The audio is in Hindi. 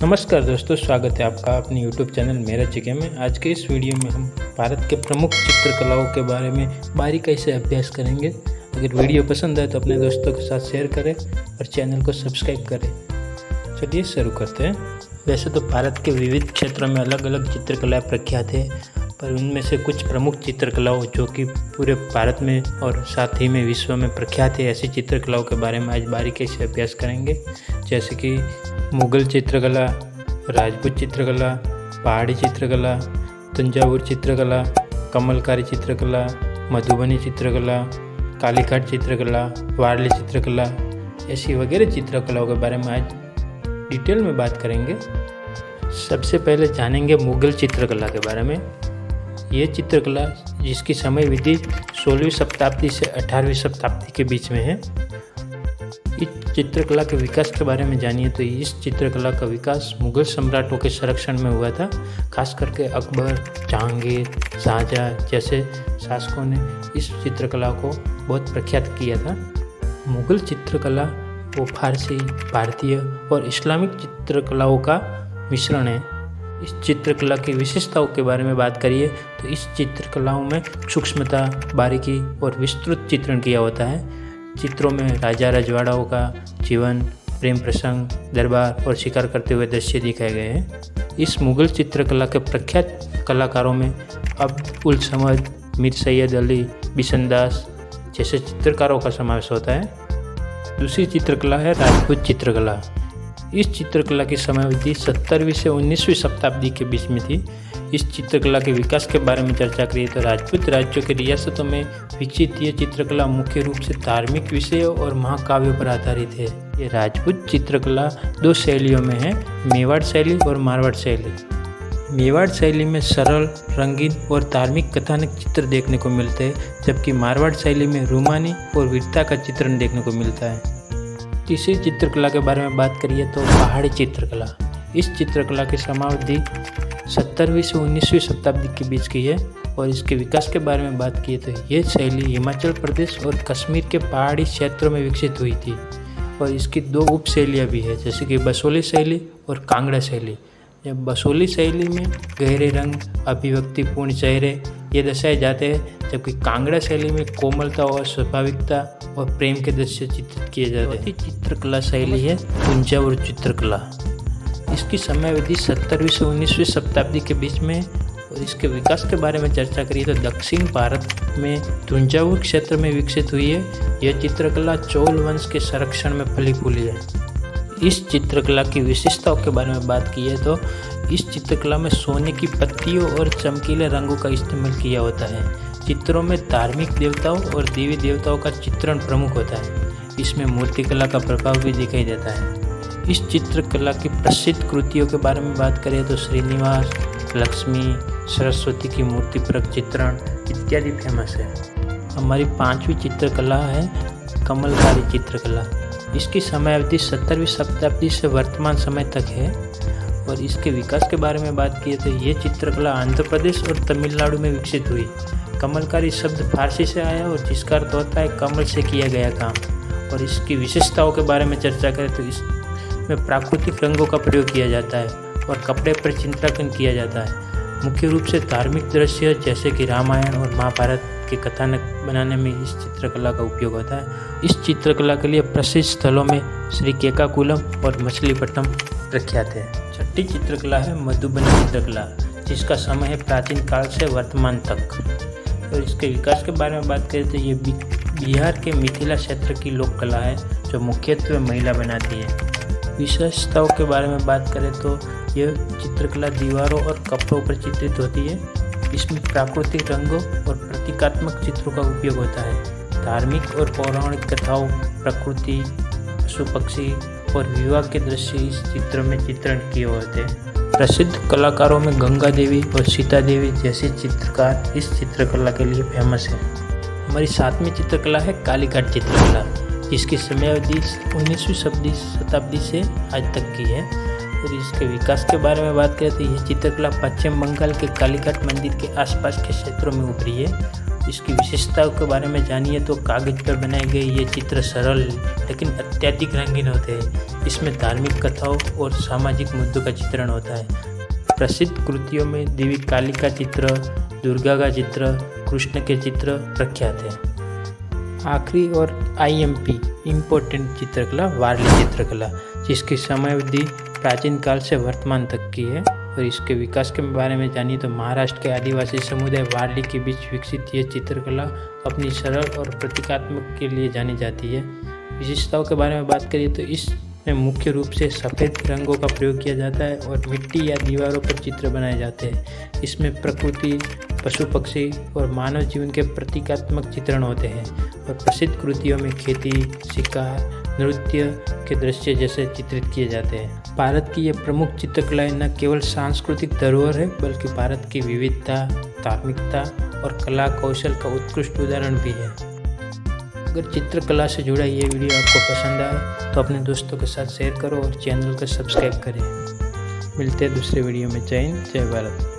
नमस्कार दोस्तों, स्वागत है आपका अपने YouTube चैनल मेरा जगह में। आज के इस वीडियो में हम भारत के प्रमुख चित्रकलाओं के बारे में बारीकी से अभ्यास करेंगे। अगर वीडियो पसंद आए तो अपने दोस्तों के साथ शेयर करें और चैनल को सब्सक्राइब करें। चलिए शुरू करते हैं। वैसे तो भारत के विविध क्षेत्रों में अलग अलग चित्रकलाएँ प्रख्यात है, पर उनमें से कुछ प्रमुख चित्रकलाओं जो कि पूरे भारत में और साथ ही में विश्व में प्रख्यात है, ऐसी चित्रकलाओं के बारे में आज बारीकी से अभ्यास करेंगे। जैसे कि मुग़ल चित्रकला, राजपूत चित्रकला, पहाड़ी चित्रकला, तंजावुर चित्रकला, कमलकारी चित्रकला, मधुबनी चित्रकला, कालीघाट चित्रकला, वारली चित्रकला, ऐसी वगैरह चित्रकलाओं के बारे में आज डिटेल में बात करेंगे। सबसे पहले जानेंगे मुग़ल चित्रकला के बारे में। ये चित्रकला जिसकी समय विधि 16वीं शताब्दी से 18वीं शताब्दी के बीच में है। इस चित्रकला के विकास के बारे में जानिए तो इस चित्रकला का विकास मुग़ल सम्राटों के संरक्षण में हुआ था। खास करके अकबर, जहांगीर, शाहजहाँ जैसे शासकों ने इस चित्रकला को बहुत प्रख्यात किया था। मुग़ल चित्रकला वो फारसी, भारतीय और इस्लामिक चित्रकलाओं का मिश्रण है। इस चित्रकला की विशेषताओं के बारे में बात करिए तो इस चित्रकलाओं में सूक्ष्मता, बारीकी और विस्तृत चित्रण किया होता है। चित्रों में राजा रजवाड़ाओं का जीवन, प्रेम प्रसंग, दरबार और शिकार करते हुए दृश्य दिखाए गए हैं। इस मुग़ल चित्रकला के प्रख्यात कलाकारों में अब्दुल समद, मीर सैयद अली, बिशनदास जैसे चित्रकारों का समावेश होता है। दूसरी चित्रकला है राजपूत चित्रकला। इस चित्रकला की समयावधि 17वीं से 19वीं शताब्दी के बीच में थी। इस चित्रकला के विकास के बारे में चर्चा करिए तो राजपूत राज्यों की रियासतों में विकसित ये चित्रकला मुख्य रूप से धार्मिक विषयों और महाकाव्यों पर आधारित है। ये राजपूत चित्रकला दो शैलियों में है, मेवाड़ शैली और मारवाड़ शैली। मेवाड़ शैली में सरल, रंगीन और धार्मिक कथानक चित्र देखने को मिलते हैं, जबकि मारवाड़ शैली में रूमानी और वीरता का चित्रण देखने को मिलता है। तीसरी चित्रकला के बारे में बात करिए तो पहाड़ी चित्रकला। इस चित्रकला की समावधि 17वीं से 19वीं शताब्दी के बीच की है और इसके विकास के बारे में बात की तो ये शैली हिमाचल प्रदेश और कश्मीर के पहाड़ी क्षेत्रों में विकसित हुई थी और इसकी दो उप शैलियाँ भी है, जैसे कि बसोली शैली और कांगड़ा शैली। जब बसोली शैली में गहरे रंग, अभिव्यक्तिपूर्ण चेहरे ये दर्शाए जाते हैं, जबकि कांगड़ा शैली में कोमलता और स्वाभाविकता और प्रेम के दृश्य चित्रित किए जाते हैं। चित्रकला शैली है तंजावुर चित्रकला। इसकी समयावधि 17वीं से 19वीं शताब्दी के बीच में और इसके विकास के बारे में चर्चा करिए तो दक्षिण भारत में तंजावुर क्षेत्र में विकसित हुई है। यह चित्रकला चोल वंश के संरक्षण में फली फूली है। इस चित्रकला की विशेषताओं के बारे में बात की है तो इस चित्रकला में सोने की पत्तियों और चमकीले रंगों का इस्तेमाल किया होता है। चित्रों में धार्मिक देवताओं और देवी देवताओं का चित्रण प्रमुख होता है। इसमें मूर्तिकला का प्रभाव भी दिखाई देता है। इस चित्रकला की प्रसिद्ध कृतियों के बारे में बात करें तो श्रीनिवास, लक्ष्मी, सरस्वती की मूर्ति पर चित्रण इत्यादि फेमस है। हमारी पांचवी चित्रकला है कमलकारी चित्रकला। इसकी समयावधि 17वीं शताब्दी से वर्तमान समय तक है और इसके विकास के बारे में बात की तो ये चित्रकला आंध्र प्रदेश और तमिलनाडु में विकसित हुई। कमलकारी शब्द फारसी से आया और जिसका अर्थ होता है कमल से किया गया काम। और इसकी विशेषताओं के बारे में चर्चा करें तो इसमें प्राकृतिक रंगों का प्रयोग किया जाता है और कपड़े पर चित्रांकन किया जाता है। मुख्य रूप से धार्मिक दृश्य जैसे कि रामायण और महाभारत के कथानक बनाने में इस चित्रकला का उपयोग होता है। इस चित्रकला के लिए प्रसिद्ध स्थलों में श्री केकाकुलम और मछलीपट्टनम प्रख्यात है। छठी चित्रकला है मधुबनी चित्रकला, जिसका समय है प्राचीन काल से वर्तमान तक। और इसके विकास के बारे में बात करें तो ये बिहार के मिथिला क्षेत्र की लोक कला है जो मुख्यत्वे महिला बनाती है। विशेषताओं के बारे में बात करें तो यह चित्रकला दीवारों और कपड़ों पर चित्रित होती है। इसमें प्राकृतिक रंगों और प्रतीकात्मक चित्रों का उपयोग होता है। धार्मिक और पौराणिक कथाओं, प्रकृति, पशु पक्षी और विवाह के दृश्य इस चित्र में चित्रण किए होते हैं। प्रसिद्ध कलाकारों में गंगा देवी और सीता देवी जैसे चित्रकार इस चित्रकला के लिए फेमस है। हमारी सातवीं चित्रकला है कालीघाट चित्रकला, जिसकी समयावधि 19वीं शताब्दी से आज तक की है। और इसके विकास के बारे में बात करें तो यह चित्रकला पश्चिम बंगाल के कालीघाट मंदिर के आसपास के क्षेत्रों में उभरी है इसकी विशेषताओं के बारे में जानिए तो कागज पर बनाए गए ये चित्र सरल लेकिन अत्यधिक रंगीन होते हैं। इसमें धार्मिक कथाओं और सामाजिक मुद्दों का चित्रण होता है। प्रसिद्ध कृतियों में देवी काली का चित्र, दुर्गा का चित्र, कृष्ण के चित्र प्रख्यात हैं। आखिरी और IMP इम्पोर्टेंट चित्रकला वारली चित्रकला, जिसकी समयावधि प्राचीन काल से वर्तमान तक की है। और इसके विकास के बारे में जानिए तो महाराष्ट्र के आदिवासी समुदाय वारली के बीच विकसित ये चित्रकला अपनी सरल और प्रतीकात्मक के लिए जानी जाती है। विशेषताओं के बारे में बात करिए तो इसमें मुख्य रूप से सफ़ेद रंगों का प्रयोग किया जाता है और मिट्टी या दीवारों पर चित्र बनाए जाते हैं। इसमें प्रकृति, पशु पक्षी और मानव जीवन के प्रतीकात्मक चित्रण होते हैं। और प्रसिद्ध कृतियों में खेती, शिकार, नृत्य के दृश्य जैसे चित्रित किए जाते हैं। भारत की ये प्रमुख चित्रकलाएं न केवल सांस्कृतिक धरोहर है बल्कि भारत की विविधता, धार्मिकता और कला कौशल का उत्कृष्ट उदाहरण भी है। अगर चित्रकला से जुड़ा ये वीडियो आपको पसंद आए तो अपने दोस्तों के साथ शेयर करो और चैनल को सब्सक्राइब करें। मिलते हैं दूसरे वीडियो में। जय हिंद, जय भारत।